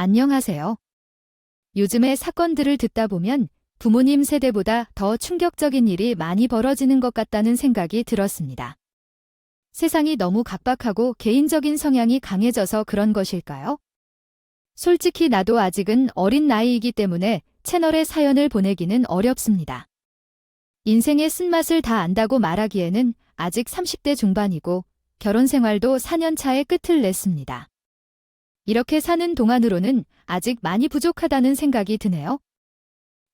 안녕하세요. 요즘의 사건들을 듣다 보면 부모님 세대보다 더 충격적인 일이 많이 벌어지는 것 같다는 생각이 들었습니다. 세상이 너무 각박하고 개인적인 성향이 강해져서 그런 것일까요? 솔직히 나도 아직은 어린 나이이기 때문에 채널에 사연을 보내기는 어렵습니다. 인생의 쓴맛을 다 안다고 말하기에는 아직 30대 중반이고 결혼 생활도 4년 차에 끝을 냈습니다. 이렇게 사는 동안으로는 아직 많이 부족하다는 생각이 드네요.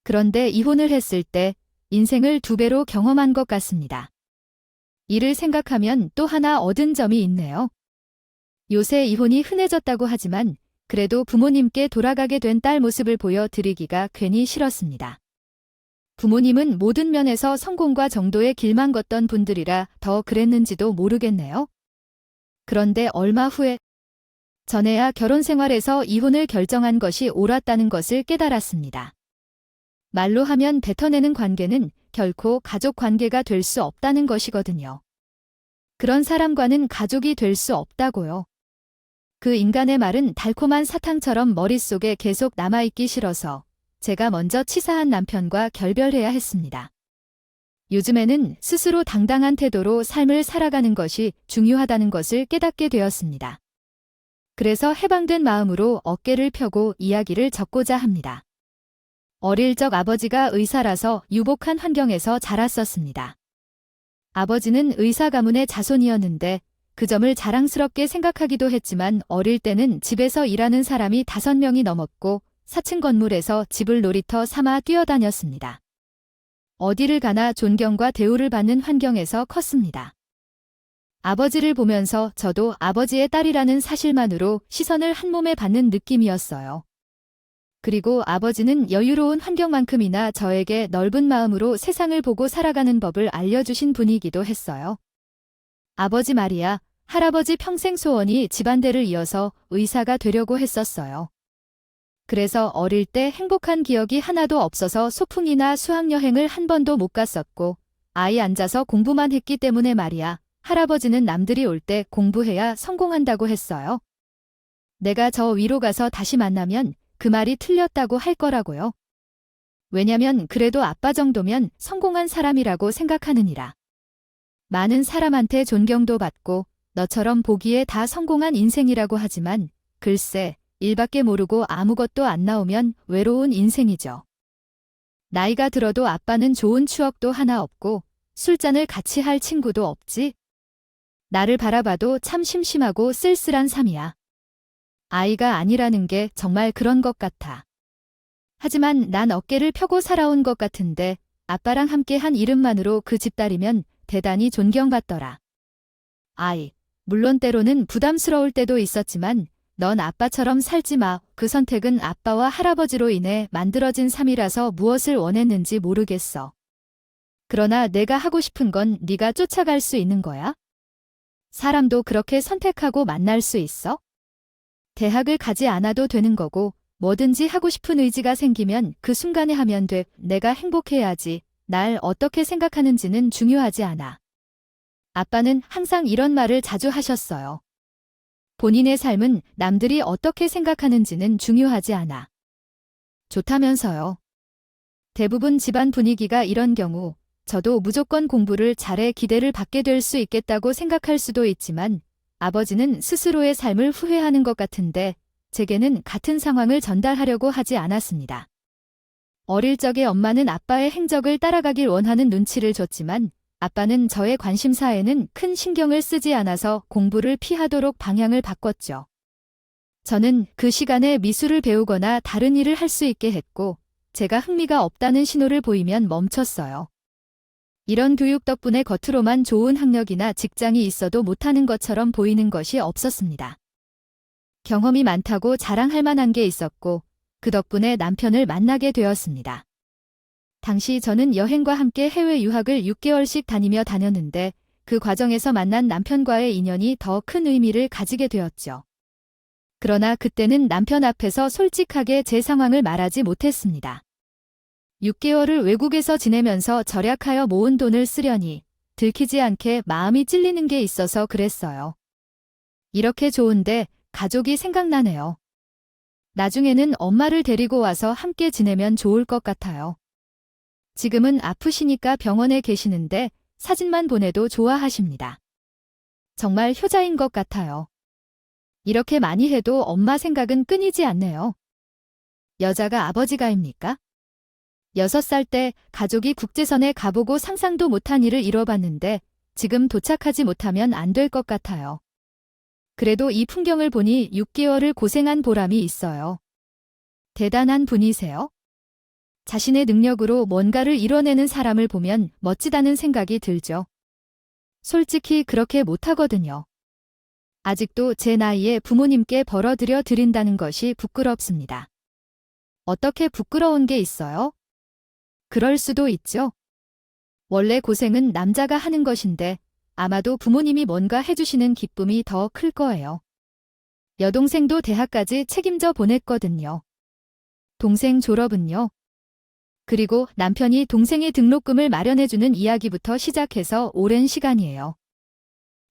그런데 이혼을 했을 때 인생을 2배로 경험한 것 같습니다. 이를 생각하면 또 하나 얻은 점이 있네요. 요새 이혼이 흔해졌다고 하지만 그래도 부모님께 돌아가게 된 딸 모습을 보여드리기가 괜히 싫었습니다. 부모님은 모든 면에서 성공과 정도의 길만 걷던 분들이라 더 그랬는지도 모르겠네요. 그런데 얼마 후에 전에야 결혼 생활에서 이혼을 결정한 것이 옳았다는 것을 깨달았습니다. 말로 하면 뱉어내는 관계는 결코 가족 관계가 될 수 없다는 것이거든요. 그런 사람과는 가족이 될 수 없다고요. 그 인간의 말은 달콤한 사탕처럼 머릿속에 계속 남아있기 싫어서 제가 먼저 치사한 남편과 결별해야 했습니다. 요즘에는 스스로 당당한 태도로 삶을 살아가는 것이 중요하다는 것을 깨닫게 되었습니다. 그래서 해방된 마음으로 어깨를 펴고 이야기를 적고자 합니다. 어릴 적 아버지가 의사라서 유복한 환경에서 자랐었습니다. 아버지는 의사 가문의 자손이었는데 그 점을 자랑스럽게 생각하기도 했지만 어릴 때는 집에서 일하는 사람이 5명이 넘었고 4층 건물에서 집을 놀이터 삼아 뛰어다녔습니다. 어디를 가나 존경과 대우를 받는 환경에서 컸습니다. 아버지를 보면서 저도 아버지의 딸이라는 사실만으로 시선을 한몸에 받는 느낌이었어요. 그리고 아버지는 여유로운 환경만큼이나 저에게 넓은 마음으로 세상을 보고 살아가는 법을 알려주신 분이기도 했어요. 아버지 말이야, 할아버지 평생 소원이 집안대를 이어서 의사가 되려고 했었어요. 그래서 어릴 때 행복한 기억이 하나도 없어서 소풍이나 수학여행을 한 번도 못 갔었고 아이 앉아서 공부만 했기 때문에 말이야. 할아버지는 남들이 올 때 공부해야 성공한다고 했어요. 내가 저 위로 가서 다시 만나면 그 말이 틀렸다고 할 거라고요. 왜냐면 그래도 아빠 정도면 성공한 사람이라고 생각하느니라. 많은 사람한테 존경도 받고 너처럼 보기에 다 성공한 인생이라고 하지만 글쎄 일밖에 모르고 아무것도 안 나오면 외로운 인생이죠. 나이가 들어도 아빠는 좋은 추억도 하나 없고 술잔을 같이 할 친구도 없지. 나를 바라봐도 참 심심하고 쓸쓸한 삶이야. 아이가 아니라는 게 정말 그런 것 같아. 하지만 난 어깨를 펴고 살아온 것 같은데 아빠랑 함께 한 이름만으로 그 집딸이면 대단히 존경받더라. 아이, 물론 때로는 부담스러울 때도 있었지만 넌 아빠처럼 살지 마. 그 선택은 아빠와 할아버지로 인해 만들어진 삶이라서 무엇을 원했는지 모르겠어. 그러나 내가 하고 싶은 건 네가 쫓아갈 수 있는 거야? 사람도 그렇게 선택하고 만날 수 있어? 대학을 가지 않아도 되는 거고 뭐든지 하고 싶은 의지가 생기면 그 순간에 하면 돼. 내가 행복해야지. 날 어떻게 생각하는지는 중요하지 않아. 아빠는 항상 이런 말을 자주 하셨어요. 본인의 삶은 남들이 어떻게 생각하는지는 중요하지 않아. 좋다면서요. 대부분 집안 분위기가 이런 경우 저도 무조건 공부를 잘해 기대를 받게 될 수 있겠다고 생각할 수도 있지만 아버지는 스스로의 삶을 후회하는 것 같은데 제게는 같은 상황을 전달하려고 하지 않았습니다. 어릴 적에 엄마는 아빠의 행적을 따라가길 원하는 눈치를 줬지만 아빠는 저의 관심사에는 큰 신경을 쓰지 않아서 공부를 피하도록 방향을 바꿨죠. 저는 그 시간에 미술을 배우거나 다른 일을 할 수 있게 했고 제가 흥미가 없다는 신호를 보이면 멈췄어요. 이런 교육 덕분에 겉으로만 좋은 학력이나 직장이 있어도 못하는 것처럼 보이는 것이 없었습니다. 경험이 많다고 자랑할 만한 게 있었고 그 덕분에 남편을 만나게 되었습니다. 당시 저는 여행과 함께 해외 유학을 6개월씩 다녔는데 그 과정에서 만난 남편과의 인연이 더 큰 의미를 가지게 되었죠. 그러나 그때는 남편 앞에서 솔직하게 제 상황을 말하지 못했습니다. 6개월을 외국에서 지내면서 절약하여 모은 돈을 쓰려니 들키지 않게 마음이 찔리는 게 있어서 그랬어요. 이렇게 좋은데 가족이 생각나네요. 나중에는 엄마를 데리고 와서 함께 지내면 좋을 것 같아요. 지금은 아프시니까 병원에 계시는데 사진만 보내도 좋아하십니다. 정말 효자인 것 같아요. 이렇게 많이 해도 엄마 생각은 끊이지 않네요. 여자가 아버지가입니까? 6살 때 가족이 국제선에 가보고 상상도 못한 일을 이뤄봤는데 지금 도착하지 못하면 안 될 것 같아요. 그래도 이 풍경을 보니 6개월을 고생한 보람이 있어요. 대단한 분이세요? 자신의 능력으로 뭔가를 이뤄내는 사람을 보면 멋지다는 생각이 들죠. 솔직히 그렇게 못하거든요. 아직도 제 나이에 부모님께 벌어들여 드린다는 것이 부끄럽습니다. 어떻게 부끄러운 게 있어요? 그럴 수도 있죠. 원래 고생은 남자가 하는 것인데 아마도 부모님이 뭔가 해주시는 기쁨이 더 클 거예요. 여동생도 대학까지 책임져 보냈거든요. 동생 졸업은요? 그리고 남편이 동생의 등록금을 마련해주는 이야기부터 시작해서 오랜 시간이에요.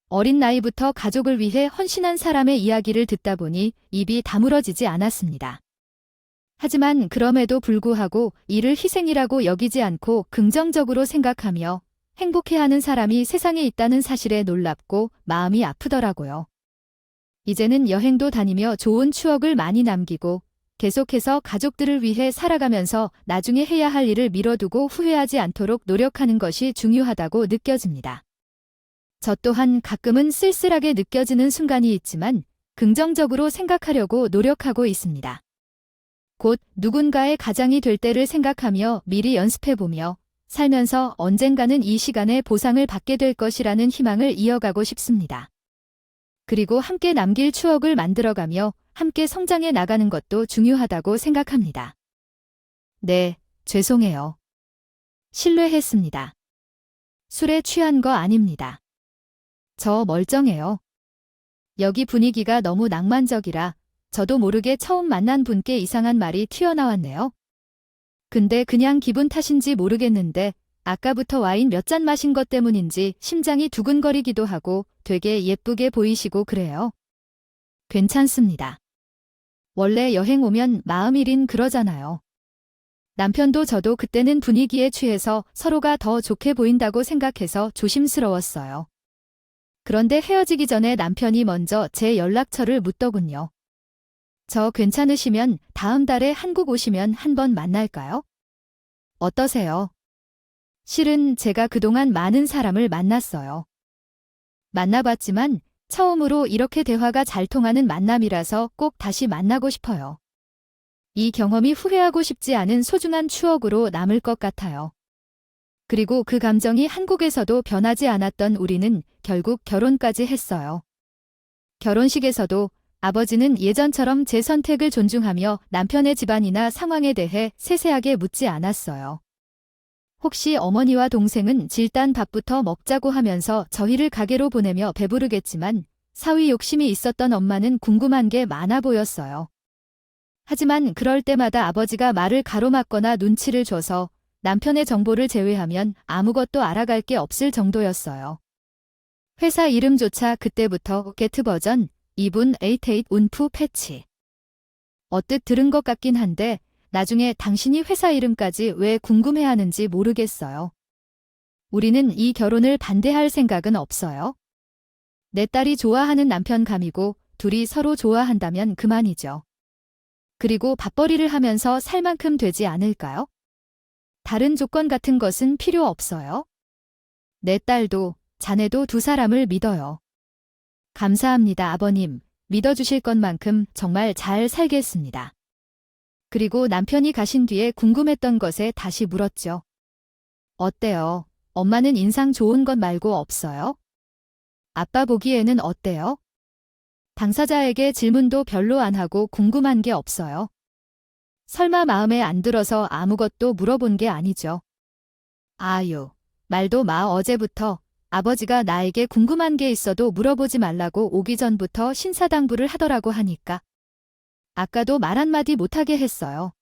어린 나이부터 가족을 위해 헌신한 사람의 이야기를 듣다 보니 입이 다물어지지 않았습니다. 하지만 그럼에도 불구하고 이를 희생이라고 여기지 않고 긍정적으로 생각하며 행복해하는 사람이 세상에 있다는 사실에 놀랍고 마음이 아프더라고요. 이제는 여행도 다니며 좋은 추억을 많이 남기고 계속해서 가족들을 위해 살아가면서 나중에 해야 할 일을 미뤄두고 후회하지 않도록 노력하는 것이 중요하다고 느껴집니다. 저 또한 가끔은 쓸쓸하게 느껴지는 순간이 있지만 긍정적으로 생각하려고 노력하고 있습니다. 곧 누군가의 가장이 될 때를 생각하며 미리 연습해보며 살면서 언젠가는 이 시간에 보상을 받게 될 것이라는 희망을 이어가고 싶습니다. 그리고 함께 남길 추억을 만들어가며 함께 성장해 나가는 것도 중요하다고 생각합니다. 네, 죄송해요. 실례했습니다. 술에 취한 거 아닙니다. 저 멀쩡해요. 여기 분위기가 너무 낭만적이라 저도 모르게 처음 만난 분께 이상한 말이 튀어나왔네요. 근데 그냥 기분 탓인지 모르겠는데 아까부터 와인 몇 잔 마신 것 때문인지 심장이 두근거리기도 하고 되게 예쁘게 보이시고 그래요. 괜찮습니다. 원래 여행 오면 마음일인 그러잖아요. 남편도 저도 그때는 분위기에 취해서 서로가 더 좋게 보인다고 생각해서 조심스러웠어요. 그런데 헤어지기 전에 남편이 먼저 제 연락처를 묻더군요. 저 괜찮으시면 다음 달에 한국 오시면 한번 만날까요? 어떠세요? 실은 제가 그동안 많은 사람을 만났어요. 만나봤지만 처음으로 이렇게 대화가 잘 통하는 만남이라서 꼭 다시 만나고 싶어요. 이 경험이 후회하고 싶지 않은 소중한 추억으로 남을 것 같아요. 그리고 그 감정이 한국에서도 변하지 않았던 우리는 결국 결혼까지 했어요. 결혼식에서도 아버지는 예전처럼 제 선택을 존중하며 남편의 집안이나 상황에 대해 세세하게 묻지 않았어요. 혹시 어머니와 동생은 질단 밥부터 먹자고 하면서 저희를 가게로 보내며 배부르겠지만 사위 욕심이 있었던 엄마는 궁금한 게 많아 보였어요. 하지만 그럴 때마다 아버지가 말을 가로막거나 눈치를 줘서 남편의 정보를 제외하면 아무것도 알아갈 게 없을 정도였어요. 회사 이름조차 그때부터 게트 버전 2분 88 운프 패치. 언뜻 들은 것 같긴 한데 나중에 당신이 회사 이름까지 왜 궁금해하는지 모르겠어요. 우리는 이 결혼을 반대할 생각은 없어요. 내 딸이 좋아하는 남편 감이고 둘이 서로 좋아한다면 그만이죠. 그리고 밥벌이를 하면서 살 만큼 되지 않을까요? 다른 조건 같은 것은 필요 없어요. 내 딸도 자네도 두 사람을 믿어요. 감사합니다, 아버님. 믿어주실 것만큼 정말 잘 살겠습니다. 그리고 남편이 가신 뒤에 궁금했던 것에 다시 물었죠. 어때요? 엄마는 인상 좋은 것 말고 없어요? 아빠 보기에는 어때요? 당사자에게 질문도 별로 안 하고 궁금한 게 없어요. 설마 마음에 안 들어서 아무것도 물어본 게 아니죠. 아유, 말도 마. 어제부터 아버지가 나에게 궁금한 게 있어도 물어보지 말라고 오기 전부터 신사당부를 하더라고 하니까. 아까도 말 한마디 못하게 했어요.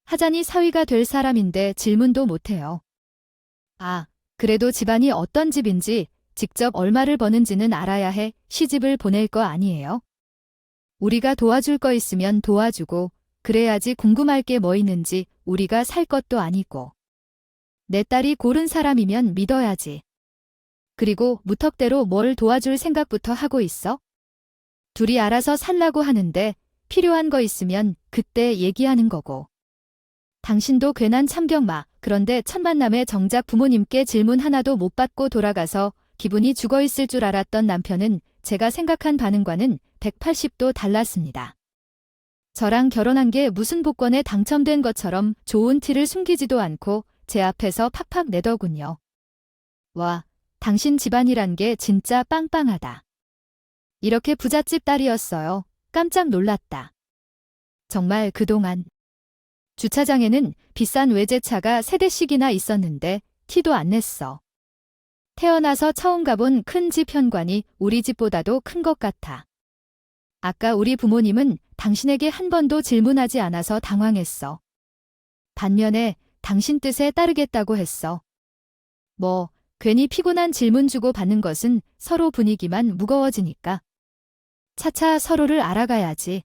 하자니 사위가 될 사람인데 질문도 못해요. 아, 그래도 집안이 어떤 집인지 직접 얼마를 버는지는 알아야 해 시집을 보낼 거 아니에요? 우리가 도와줄 거 있으면 도와주고 그래야지 궁금할 게 뭐 있는지 우리가 살 것도 아니고. 내 딸이 고른 사람이면 믿어야지. 그리고 무턱대로 뭘 도와줄 생각부터 하고 있어? 둘이 알아서 살라고 하는데 필요한 거 있으면 그때 얘기하는 거고. 당신도 괜한 참견 마. 그런데 첫 만남에 정작 부모님께 질문 하나도 못 받고 돌아가서 기분이 죽어있을 줄 알았던 남편은 제가 생각한 반응과는 180도 달랐습니다. 저랑 결혼한 게 무슨 복권에 당첨된 것처럼 좋은 티를 숨기지도 않고 제 앞에서 팍팍 내더군요. 와, 당신 집안이란 게 진짜 빵빵하다. 이렇게 부잣집 딸이었어요. 깜짝 놀랐다. 정말 그동안 주차장에는 비싼 외제차가 3대씩이나 있었는데 티도 안 냈어. 태어나서 처음 가본 큰 집 현관이 우리 집보다도 큰 것 같아. 아까 우리 부모님은 당신에게 한 번도 질문하지 않아서 당황했어. 반면에 당신 뜻에 따르겠다고 했어. 뭐, 괜히 피곤한 질문 주고 받는 것은 서로 분위기만 무거워지니까. 차차 서로를 알아가야지.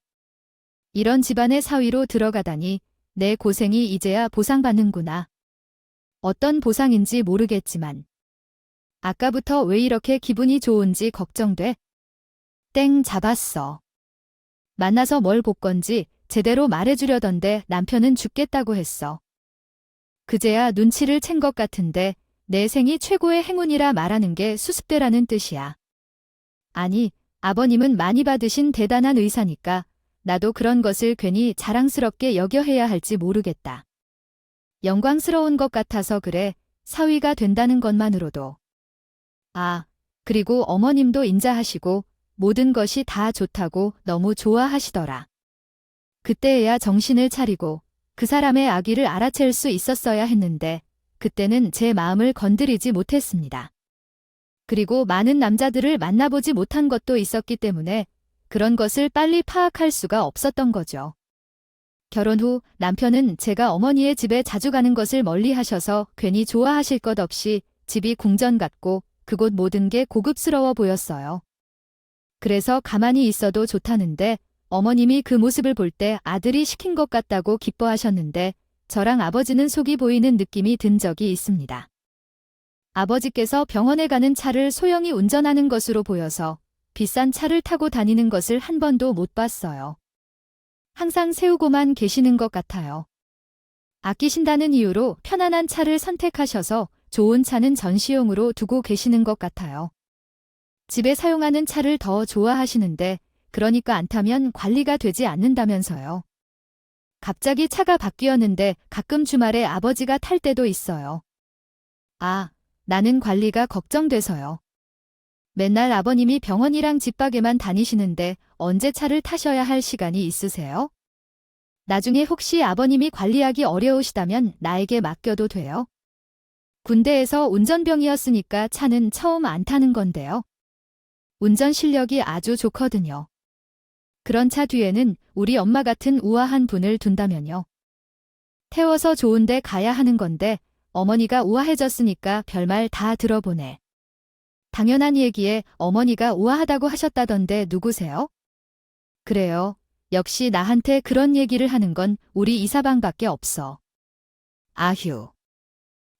이런 집안의 사위로 들어가다니 내 고생이 이제야 보상받는구나. 어떤 보상인지 모르겠지만. 아까부터 왜 이렇게 기분이 좋은지 걱정돼. 땡 잡았어. 만나서 뭘 볼 건지 제대로 말해주려던데 남편은 죽겠다고 했어. 그제야 눈치를 챈 것 같은데 내 생이 최고의 행운이라 말하는 게 수습되라는 뜻이야. 아니, 아버님은 많이 받으신 대단한 의사니까 나도 그런 것을 괜히 자랑스럽게 여겨해야 할지 모르겠다. 영광스러운 것 같아서 그래. 사위가 된다는 것만으로도. 아, 그리고 어머님도 인자하시고 모든 것이 다 좋다고 너무 좋아하시더라. 그때야 정신을 차리고 그 사람의 아기를 알아챌 수 있었어야 했는데 그때는 제 마음을 건드리지 못했습니다. 그리고 많은 남자들을 만나보지 못한 것도 있었기 때문에 그런 것을 빨리 파악할 수가 없었던 거죠. 결혼 후 남편은 제가 어머니의 집에 자주 가는 것을 멀리 하셔서 괜히 좋아하실 것 없이 집이 궁전 같고 그곳 모든 게 고급스러워 보였어요. 그래서 가만히 있어도 좋다는데 어머님이 그 모습을 볼 때 아들이 시킨 것 같다고 기뻐하셨는데 저랑 아버지는 속이 보이는 느낌이 든 적이 있습니다. 아버지께서 병원에 가는 차를 소영이 운전하는 것으로 보여서 비싼 차를 타고 다니는 것을 한 번도 못 봤어요. 항상 세우고만 계시는 것 같아요. 아끼신다는 이유로 편안한 차를 선택하셔서 좋은 차는 전시용으로 두고 계시는 것 같아요. 집에 사용하는 차를 더 좋아하시는데 그러니까 안 타면 관리가 되지 않는다면서요. 갑자기 차가 바뀌었는데 가끔 주말에 아버지가 탈 때도 있어요. 아, 나는 관리가 걱정돼서요. 맨날 아버님이 병원이랑 집밖에만 다니시는데 언제 차를 타셔야 할 시간이 있으세요? 나중에 혹시 아버님이 관리하기 어려우시다면 나에게 맡겨도 돼요? 군대에서 운전병이었으니까 차는 처음 안 타는 건데요. 운전 실력이 아주 좋거든요. 그런 차 뒤에는 우리 엄마 같은 우아한 분을 둔다면요. 태워서 좋은 데 가야 하는 건데 어머니가 우아해졌으니까 별말 다 들어보네. 당연한 얘기에 어머니가 우아하다고 하셨다던데 누구세요? 그래요. 역시 나한테 그런 얘기를 하는 건 우리 이사방밖에 없어. 아휴.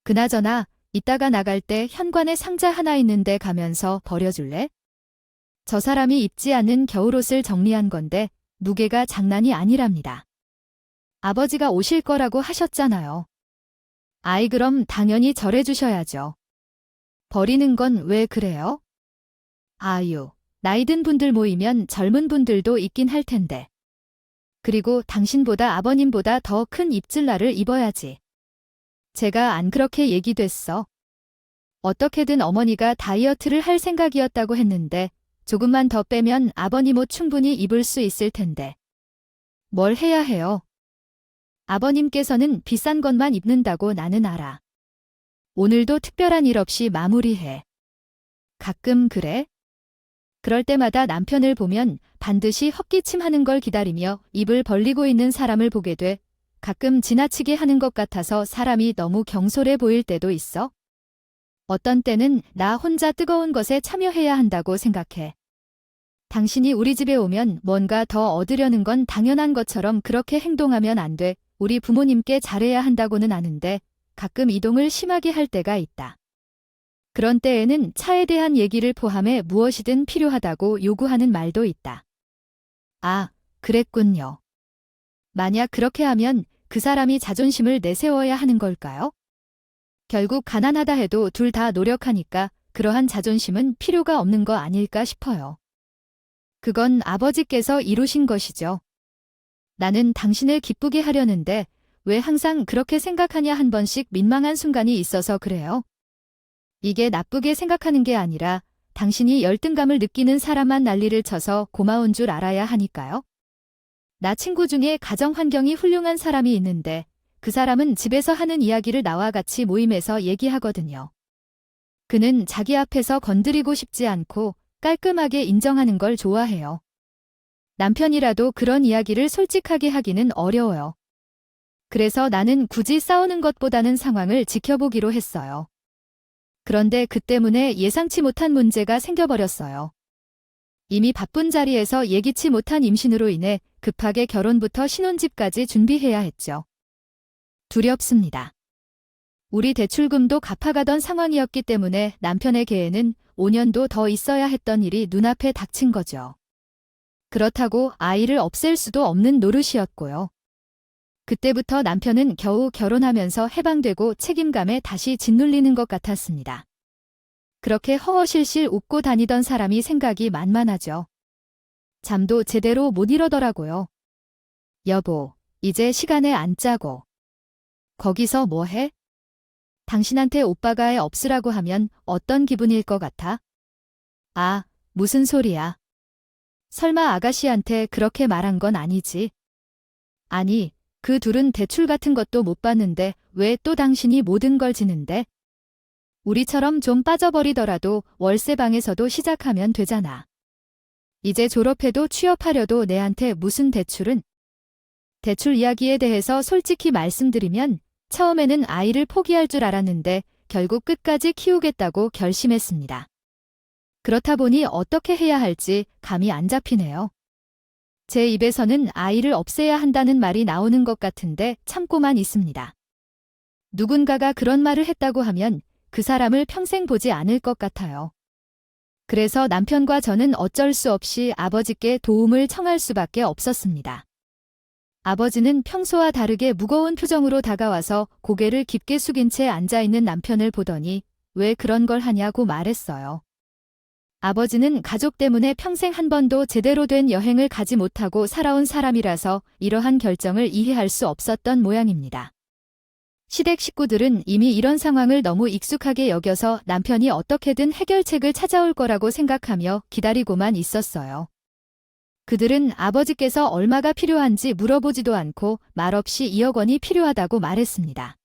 그나저나 이따가 나갈 때 현관에 상자 하나 있는데 가면서 버려줄래? 저 사람이 입지 않는 겨울옷을 정리한 건데 무게가 장난이 아니랍니다. 아버지가 오실 거라고 하셨잖아요. 아이 그럼 당연히 절해주셔야죠. 버리는 건 왜 그래요? 아유, 나이 든 분들 모이면 젊은 분들도 있긴 할 텐데. 그리고 당신보다 아버님보다 더 큰 입질날을 입어야지. 제가 안 그렇게 얘기됐어. 어떻게든 어머니가 다이어트를 할 생각이었다고 했는데 조금만 더 빼면 아버님 옷 충분히 입을 수 있을 텐데. 뭘 해야 해요? 아버님께서는 비싼 것만 입는다고 나는 알아. 오늘도 특별한 일 없이 마무리해. 가끔 그래? 그럴 때마다 남편을 보면 반드시 헛기침하는 걸 기다리며 입을 벌리고 있는 사람을 보게 돼 가끔 지나치게 하는 것 같아서 사람이 너무 경솔해 보일 때도 있어. 어떤 때는 나 혼자 뜨거운 것에 참여해야 한다고 생각해. 당신이 우리 집에 오면 뭔가 더 얻으려는 건 당연한 것처럼 그렇게 행동하면 안 돼. 우리 부모님께 잘해야 한다고는 아는데 가끔 이동을 심하게 할 때가 있다. 그런 때에는 차에 대한 얘기를 포함해 무엇이든 필요하다고 요구하는 말도 있다. 아, 그랬군요. 만약 그렇게 하면 그 사람이 자존심을 내세워야 하는 걸까요? 결국 가난하다 해도 둘 다 노력하니까 그러한 자존심은 필요가 없는 거 아닐까 싶어요. 그건 아버지께서 이루신 것이죠. 나는 당신을 기쁘게 하려는데 왜 항상 그렇게 생각하냐 한 번씩 민망한 순간이 있어서 그래요. 이게 나쁘게 생각하는 게 아니라 당신이 열등감을 느끼는 사람만 난리를 쳐서 고마운 줄 알아야 하니까요. 나 친구 중에 가정 환경이 훌륭한 사람이 있는데 그 사람은 집에서 하는 이야기를 나와 같이 모임에서 얘기하거든요. 그는 자기 앞에서 건드리고 싶지 않고 깔끔하게 인정하는 걸 좋아해요. 남편이라도 그런 이야기를 솔직하게 하기는 어려워요. 그래서 나는 굳이 싸우는 것보다는 상황을 지켜보기로 했어요. 그런데 그 때문에 예상치 못한 문제가 생겨버렸어요. 이미 바쁜 자리에서 예기치 못한 임신으로 인해 급하게 결혼부터 신혼집까지 준비해야 했죠. 두렵습니다. 우리 대출금도 갚아가던 상황이었기 때문에 남편에게는 5년도 더 있어야 했던 일이 눈앞에 닥친 거죠. 그렇다고 아이를 없앨 수도 없는 노릇이었고요. 그때부터 남편은 겨우 결혼하면서 해방되고 책임감에 다시 짓눌리는 것 같았습니다. 그렇게 허허실실 웃고 다니던 사람이 생각이 만만하죠. 잠도 제대로 못 이러더라고요. 여보, 이제 시간에 안 짜고. 거기서 뭐 해? 당신한테 오빠가 애 없으라고 하면 어떤 기분일 것 같아? 아, 무슨 소리야. 설마 아가씨한테 그렇게 말한 건 아니지? 아니, 그 둘은 대출 같은 것도 못 받는데 왜 또 당신이 모든 걸 지는데? 우리처럼 좀 빠져버리더라도 월세방에서도 시작하면 되잖아. 이제 졸업해도 취업하려도 내한테 무슨 대출은? 대출 이야기에 대해서 솔직히 말씀드리면 처음에는 아이를 포기할 줄 알았는데 결국 끝까지 키우겠다고 결심했습니다. 그렇다 보니 어떻게 해야 할지 감이 안 잡히네요. 제 입에서는 아이를 없애야 한다는 말이 나오는 것 같은데 참고만 있습니다. 누군가가 그런 말을 했다고 하면 그 사람을 평생 보지 않을 것 같아요. 그래서 남편과 저는 어쩔 수 없이 아버지께 도움을 청할 수밖에 없었습니다. 아버지는 평소와 다르게 무거운 표정으로 다가와서 고개를 깊게 숙인 채 앉아있는 남편을 보더니 왜 그런 걸 하냐고 말했어요. 아버지는 가족 때문에 평생 한 번도 제대로 된 여행을 가지 못하고 살아온 사람이라서 이러한 결정을 이해할 수 없었던 모양입니다. 시댁 식구들은 이미 이런 상황을 너무 익숙하게 여겨서 남편이 어떻게든 해결책을 찾아올 거라고 생각하며 기다리고만 있었어요. 그들은 아버지께서 얼마가 필요한지 물어보지도 않고 말없이 2억 원이 필요하다고 말했습니다.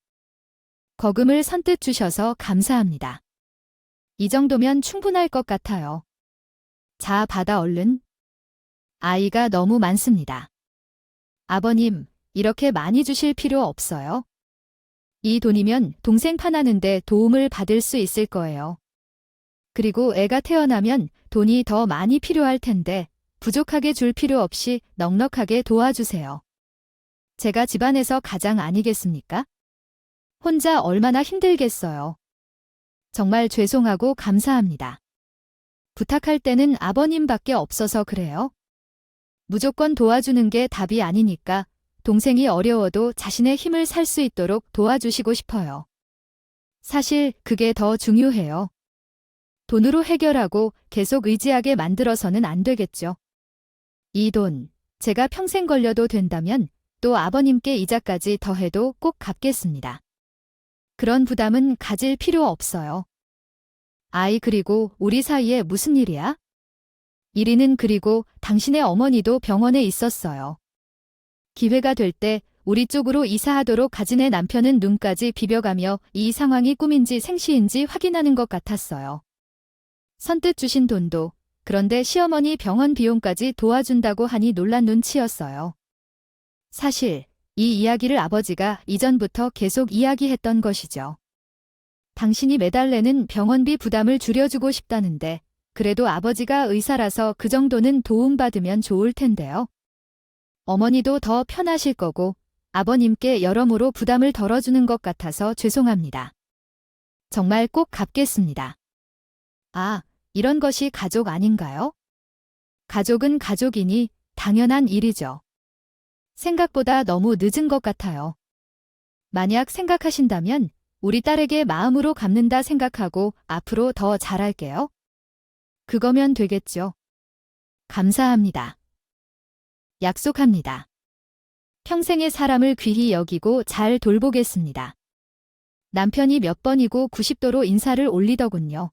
거금을 선뜻 주셔서 감사합니다. 이 정도면 충분할 것 같아요. 자, 받아 얼른. 아이가 너무 많습니다. 아버님, 이렇게 많이 주실 필요 없어요. 이 돈이면 동생 파나는데 도움을 받을 수 있을 거예요. 그리고 애가 태어나면 돈이 더 많이 필요할 텐데 부족하게 줄 필요 없이 넉넉하게 도와주세요. 제가 집안에서 가장 아니겠습니까? 혼자 얼마나 힘들겠어요. 정말 죄송하고 감사합니다. 부탁할 때는 아버님밖에 없어서 그래요. 무조건 도와주는 게 답이 아니니까 동생이 어려워도 자신의 힘을 살 수 있도록 도와주시고 싶어요. 사실 그게 더 중요해요. 돈으로 해결하고 계속 의지하게 만들어서는 안 되겠죠. 이 돈, 제가 평생 걸려도 된다면 또 아버님께 이자까지 더해도 꼭 갚겠습니다. 그런 부담은 가질 필요 없어요. 아이, 그리고 우리 사이에 무슨 일이야? 1위는 그리고 당신의 어머니도 병원에 있었어요. 기회가 될 때 우리 쪽으로 이사하도록 가진의 남편은 눈까지 비벼가며 이 상황이 꿈인지 생시인지 확인하는 것 같았어요. 선뜻 주신 돈도, 그런데 시어머니 병원 비용까지 도와준다고 하니 놀란 눈치였어요. 사실 이 이야기를 아버지가 이전부터 계속 이야기했던 것이죠. 당신이 매달 내는 병원비 부담을 줄여주고 싶다는데 그래도 아버지가 의사라서 그 정도는 도움받으면 좋을 텐데요. 어머니도 더 편하실 거고 아버님께 여러모로 부담을 덜어주는 것 같아서 죄송합니다. 정말 꼭 갚겠습니다. 아, 이런 것이 가족 아닌가요? 가족은 가족이니 당연한 일이죠. 생각보다 너무 늦은 것 같아요. 만약 생각하신다면 우리 딸에게 마음으로 갚는다 생각하고 앞으로 더 잘할게요. 그거면 되겠죠. 감사합니다. 약속합니다. 평생의 사람을 귀히 여기고 잘 돌보겠습니다. 남편이 몇 번이고 90도로 인사를 올리더군요.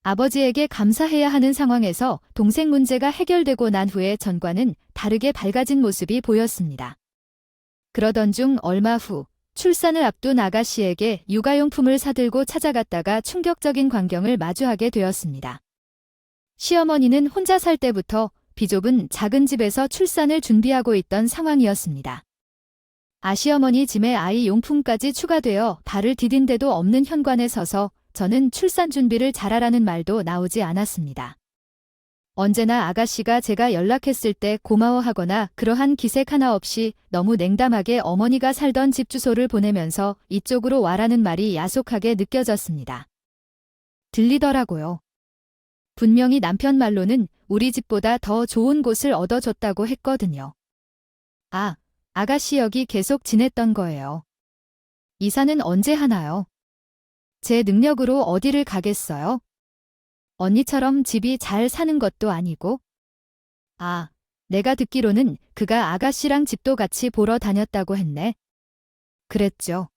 아버지에게 감사해야 하는 상황에서 동생 문제가 해결되고 난 후에 전과는 다르게 밝아진 모습이 보였습니다. 그러던 중 얼마 후 출산을 앞둔 아가씨에게 육아용품을 사들고 찾아갔다가 충격적인 광경을 마주하게 되었습니다. 시어머니는 혼자 살 때부터 비좁은 작은 집에서 출산을 준비하고 있던 상황이었습니다. 아시어머니 짐에 아이 용품까지 추가되어 발을 디딘 데도 없는 현관에 서서 저는 출산 준비를 잘하라는 말도 나오지 않았습니다. 언제나 아가씨가 제가 연락했을 때 고마워하거나 그러한 기색 하나 없이 너무 냉담하게 어머니가 살던 집 주소를 보내면서 이쪽으로 와라는 말이 야속하게 느껴졌습니다. 들리더라고요. 분명히 남편 말로는 우리 집보다 더 좋은 곳을 얻어줬다고 했거든요. 아, 아가씨 여기 계속 지냈던 거예요. 이사는 언제 하나요? 제 능력으로 어디를 가겠어요? 언니처럼 집이 잘 사는 것도 아니고. 아, 내가 듣기로는 그가 아가씨랑 집도 같이 보러 다녔다고 했네. 그랬죠.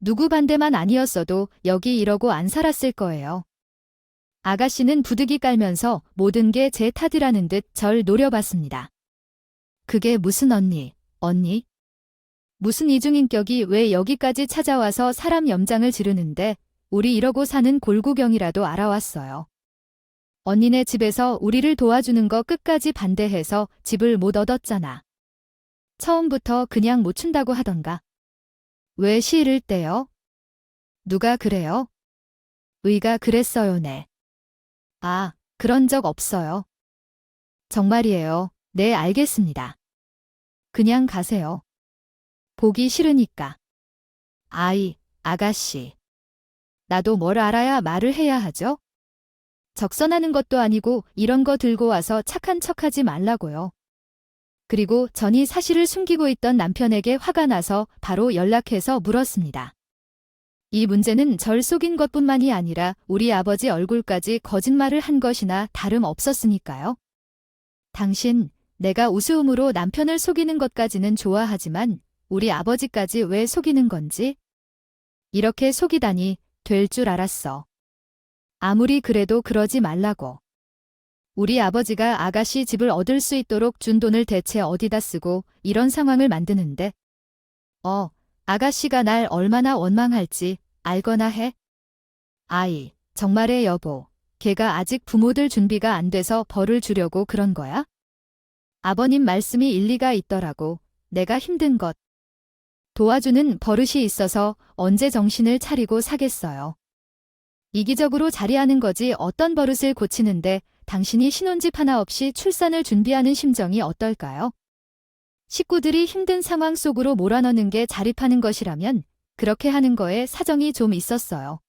누구 반대만 아니었어도 여기 이러고 안 살았을 거예요. 아가씨는 부득이 깔면서 모든 게 제 탓이라는 듯 절 노려봤습니다. 그게 무슨 언니? 무슨 이중인격이 왜 여기까지 찾아와서 사람 염장을 지르는데 우리 이러고 사는 골구경이라도 알아왔어요. 언니네 집에서 우리를 도와주는 거 끝까지 반대해서 집을 못 얻었잖아. 처음부터 그냥 못 춘다고 하던가. 왜 시일을 떼요? 누가 그래요? 의가 그랬어요, 네. 아, 그런 적 없어요. 정말이에요. 네, 알겠습니다. 그냥 가세요. 보기 싫으니까. 아가씨. 나도 뭘 알아야 말을 해야 하죠? 적선하는 것도 아니고 이런 거 들고 와서 착한 척하지 말라고요. 그리고 전이 사실을 숨기고 있던 남편에게 화가 나서 바로 연락해서 물었습니다. 이 문제는 절 속인 것뿐만이 아니라 우리 아버지 얼굴까지 거짓말을 한 것이나 다름없었으니까요. 당신, 내가 우스움으로 남편을 속이는 것까지는 좋아하지만 우리 아버지까지 왜 속이는 건지? 이렇게 속이다니 될 줄 알았어. 아무리 그래도 그러지 말라고. 우리 아버지가 아가씨 집을 얻을 수 있도록 준 돈을 대체 어디다 쓰고 이런 상황을 만드는데. 아가씨가 날 얼마나 원망할지 알거나 해? 정말해 여보. 걔가 아직 부모들 준비가 안 돼서 벌을 주려고 그런 거야? 아버님 말씀이 일리가 있더라고. 내가 힘든 것 도와주는 버릇이 있어서 언제 정신을 차리고 사겠어요. 이기적으로 자리하는 거지 어떤 버릇을 고치는데 당신이 신혼집 하나 없이 출산을 준비하는 심정이 어떨까요? 식구들이 힘든 상황 속으로 몰아넣는 게 자립하는 것이라면 그렇게 하는 거에 사정이 좀 있었어요.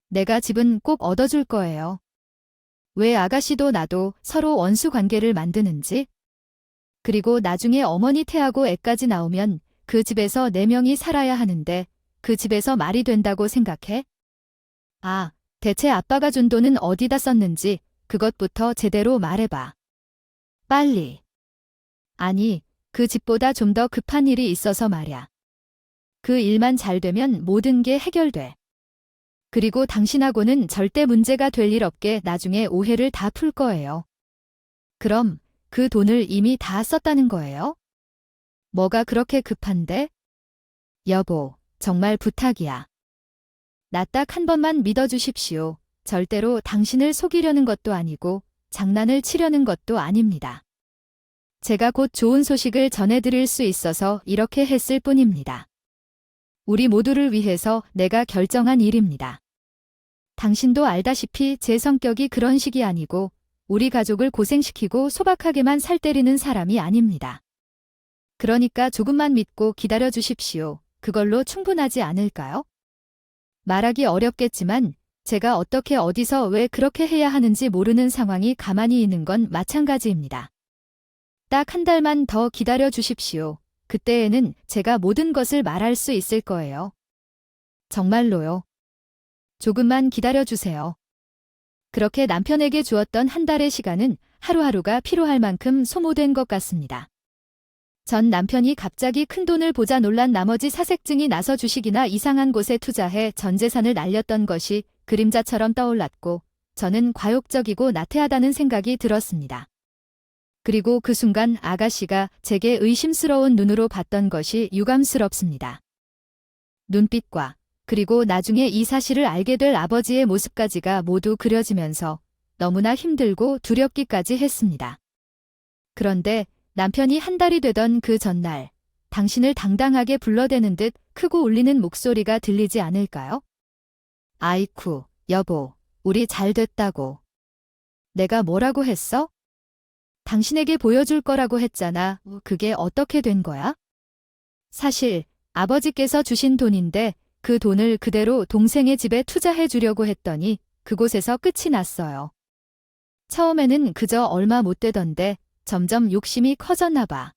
내가 집은 꼭 얻어줄 거예요. 왜 아가씨도 나도 서로 원수 관계를 만드는지? 그리고 나중에 어머니 태하고 애까지 나오면 그 집에서 4명이 살아야 하는데 그 집에서 말이 된다고 생각해? 대체 아빠가 준 돈은 어디다 썼는지 그것부터 제대로 말해봐. 빨리. 아니, 그 집보다 좀 더 급한 일이 있어서 말야. 그 일만 잘 되면 모든 게 해결돼. 그리고 당신하고는 절대 문제가 될 일 없게 나중에 오해를 다 풀 거예요. 그럼 그 돈을 이미 다 썼다는 거예요? 뭐가 그렇게 급한데? 여보, 정말 부탁이야. 나 딱 한 번만 믿어주십시오. 절대로 당신을 속이려는 것도 아니고 장난을 치려는 것도 아닙니다. 제가 곧 좋은 소식을 전해드릴 수 있어서 이렇게 했을 뿐입니다. 우리 모두를 위해서 내가 결정한 일입니다. 당신도 알다시피 제 성격이 그런 식이 아니고 우리 가족을 고생시키고 소박하게만 살 때리는 사람이 아닙니다. 그러니까 조금만 믿고 기다려 주십시오. 그걸로 충분하지 않을까요? 말하기 어렵겠지만 제가 어떻게 어디서 왜 그렇게 해야 하는지 모르는 상황이 가만히 있는 건 마찬가지입니다. 딱 한 달만 더 기다려 주십시오. 그때에는 제가 모든 것을 말할 수 있을 거예요. 정말로요. 조금만 기다려 주세요. 그렇게 남편에게 주었던 한 달의 시간은 하루하루가 피로할 만큼 소모된 것 같습니다. 전 남편이 갑자기 큰돈을 보자 놀란 나머지 사색증이 나서 주식이나 이상한 곳에 투자해 전 재산을 날렸던 것이 그림자처럼 떠올랐고 저는 과욕적이고 나태하다는 생각이 들었습니다. 그리고 그 순간 아가씨가 제게 의심스러운 눈으로 봤던 것이 유감스럽습니다. 눈빛과 그리고 나중에 이 사실을 알게 될 아버지의 모습까지가 모두 그려지면서 너무나 힘들고 두렵기까지 했습니다. 그런데 남편이 한 달이 되던 그 전날 당신을 당당하게 불러대는 듯 크고 울리는 목소리가 들리지 않을까요? 아이쿠, 여보, 우리 잘 됐다고. 내가 뭐라고 했어? 당신에게 보여줄 거라고 했잖아. 그게 어떻게 된 거야? 사실 아버지께서 주신 돈인데 그 돈을 그대로 동생의 집에 투자해 주려고 했더니 그곳에서 끝이 났어요. 처음에는 그저 얼마 못 되던데 점점 욕심이 커졌나 봐.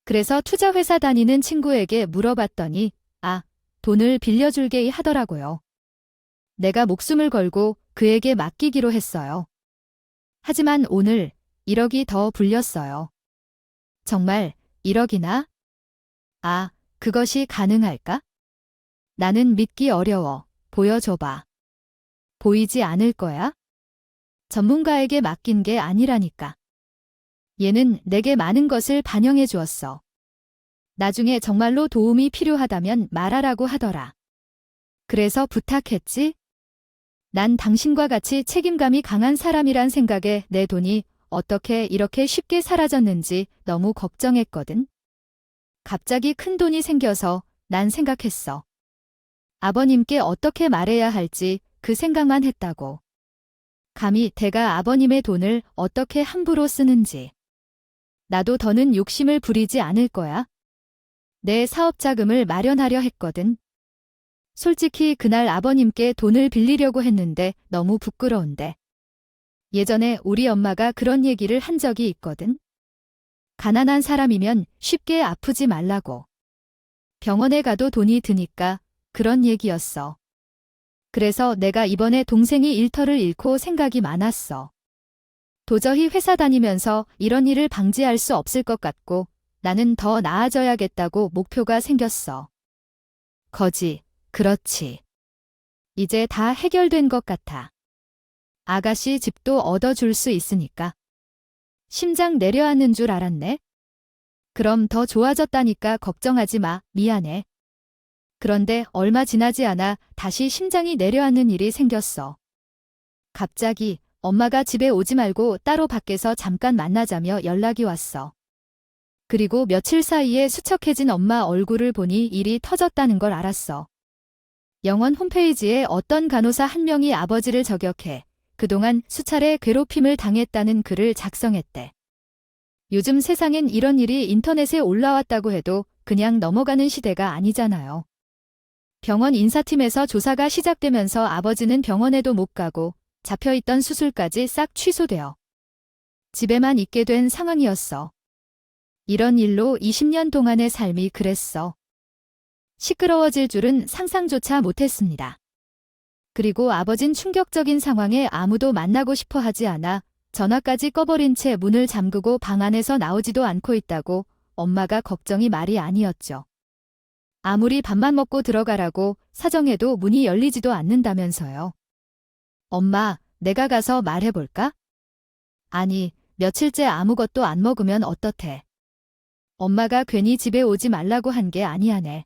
그래서 투자회사 다니는 친구에게 물어봤더니 돈을 빌려줄게 하더라고요. 내가 목숨을 걸고 그에게 맡기기로 했어요. 하지만 오늘 1억이 더 불렸어요. 정말 1억이나? 그것이 가능할까? 나는 믿기 어려워. 보여줘봐. 보이지 않을 거야? 전문가에게 맡긴 게 아니라니까. 얘는 내게 많은 것을 반영해 주었어. 나중에 정말로 도움이 필요하다면 말하라고 하더라. 그래서 부탁했지? 난 당신과 같이 책임감이 강한 사람이란 생각에 내 돈이 어떻게 이렇게 쉽게 사라졌는지 너무 걱정했거든. 갑자기 큰 돈이 생겨서 난 생각했어. 아버님께 어떻게 말해야 할지 그 생각만 했다고. 감히 대가 아버님의 돈을 어떻게 함부로 쓰는지. 나도 더는 욕심을 부리지 않을 거야. 내 사업 자금을 마련하려 했거든. 솔직히 그날 아버님께 돈을 빌리려고 했는데 너무 부끄러운데. 예전에 우리 엄마가 그런 얘기를 한 적이 있거든. 가난한 사람이면 쉽게 아프지 말라고. 병원에 가도 돈이 드니까 그런 얘기였어. 그래서 내가 이번에 동생이 일터를 잃고 생각이 많았어. 도저히 회사 다니면서 이런 일을 방지할 수 없을 것 같고 나는 더 나아져야겠다고 목표가 생겼어. 거지, 그렇지. 이제 다 해결된 것 같아. 아가씨 집도 얻어줄 수 있으니까. 심장 내려앉는 줄 알았네. 그럼 더 좋아졌다니까 걱정하지 마. 미안해. 그런데 얼마 지나지 않아 다시 심장이 내려앉는 일이 생겼어. 갑자기 엄마가 집에 오지 말고 따로 밖에서 잠깐 만나자며 연락이 왔어. 그리고 며칠 사이에 수척해진 엄마 얼굴을 보니 일이 터졌다는 걸 알았어. 영원 홈페이지에 어떤 간호사 한 명이 아버지를 저격해 그동안 수차례 괴롭힘을 당했다는 글을 작성했대. 요즘 세상엔 이런 일이 인터넷에 올라왔다고 해도 그냥 넘어가는 시대가 아니잖아요. 병원 인사팀에서 조사가 시작되면서 아버지는 병원에도 못 가고 잡혀있던 수술까지 싹 취소되어 집에만 있게 된 상황이었어. 이런 일로 20년 동안의 삶이 그랬어. 시끄러워질 줄은 상상조차 못했습니다. 그리고 아버진 충격적인 상황에 아무도 만나고 싶어 하지 않아 전화까지 꺼버린 채 문을 잠그고 방 안에서 나오지도 않고 있다고 엄마가 걱정이 말이 아니었죠. 아무리 밥만 먹고 들어가라고 사정해도 문이 열리지도 않는다면서요. 엄마, 내가 가서 말해볼까? 아니, 며칠째 아무것도 안 먹으면 어떻대? 엄마가 괜히 집에 오지 말라고 한 게 아니야네.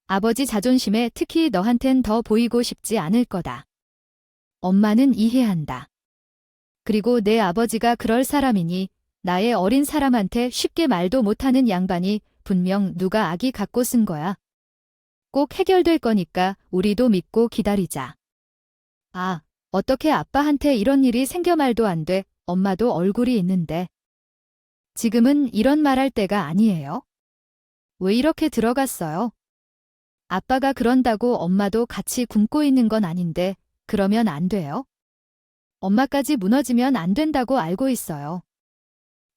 아버지 자존심에 특히 너한텐 더 보이고 싶지 않을 거다. 엄마는 이해한다. 그리고 내 아버지가 그럴 사람이니 나의 어린 사람한테 쉽게 말도 못하는 양반이 분명 누가 악이 갖고 쓴 거야. 꼭 해결될 거니까 우리도 믿고 기다리자. 아, 어떻게 아빠한테 이런 일이 생겨 말도 안 돼. 엄마도 얼굴이 있는데. 지금은 이런 말할 때가 아니에요. 왜 이렇게 들어갔어요? 아빠가 그런다고 엄마도 같이 굶고 있는 건 아닌데 그러면 안 돼요? 엄마까지 무너지면 안 된다고 알고 있어요.